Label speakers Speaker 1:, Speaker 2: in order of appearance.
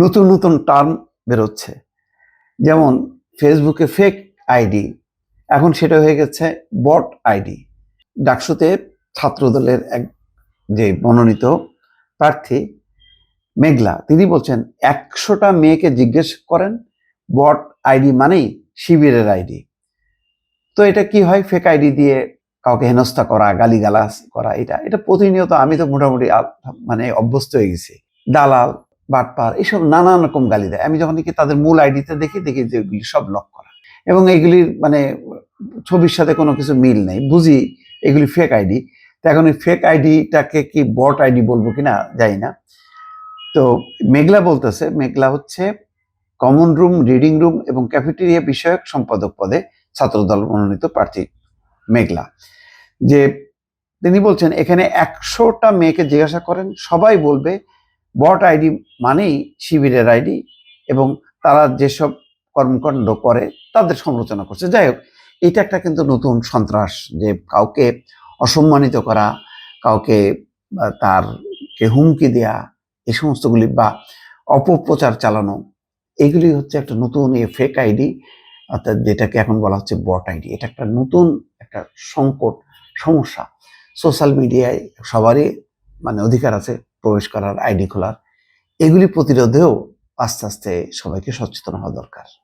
Speaker 1: নতুন নতুন টার্ম বেরোচ্ছে, যেমন ফেসবুকে ফেক আইডি, এখন সেটা হয়ে গেছে বট আইডি। ডাকসুতে ছাত্রদলের এক যে মনোনীত প্রার্থী মেঘলা, তিনি বলছেন 100টা মেয়েকে জিজ্ঞেস করেন, বট আইডি মানেই শিবিরের আইডি। তো এটা কি হয়, ফেক আইডি দিয়ে কাউকে হেনস্থা করা, গালিগালাজ করা, এটা প্রতিনিয়ত আমি তো মোটামুটি মানে অভ্যস্ত হয়ে গেছি। দালাল, বাটপার, এসব নানান রকম গালি দেয়। আমি যখন দেখি তাদের মূল আইডিতে দেখি যে এগুলি সব লক করা, এবং এগুলির মানে ছবির সাথে কোনো কিছু মিল নেই, বুঝি এগুলি ফেক আইডি। তো এখন এই ফেক আইডিটাকে কি বট আইডি বলবো কিনা জানি না। তো মেঘলা বলতেছে, মেঘলা হচ্ছে কমন রুম, রিডিং রুম এবং ক্যাফেটেরিয়া বিষয়ক সম্পাদক পদে ছাত্রদল মনোনীত প্রার্থী মেঘলা, যে তিনি বলছেন এখানে 100টা মেয়েকে জিজ্ঞাসা করেন, সবাই বলবে বট আইডি মানেই শিবিরের আইডি, এবং তারা যেসব কর্মকাণ্ড করে তাদের সমালোচনা করছে। যাই হোক, এটা একটা কিন্তু নতুন সন্ত্রাস, যে কাউকে অসম্মানিত করা, কাউকে তারকে হুমকি দেয়া, এই সমস্তগুলি বা অপপ্রচার চালানো, এগুলি হচ্ছে একটা নতুন ফেক আইডি, অর্থাৎ যেটাকে এখন বলা হচ্ছে বট আইডি। এটা একটা নতুন একটা সংকট, সমস্যা। সোশ্যাল মিডিয়ায় সবারই মানে অধিকার আছে প্রবেশ করার, আইডি খোলার। এগুলি প্রতিরোধেও আস্তে আস্তে সবাইকে সচেতন হওয়া দরকার।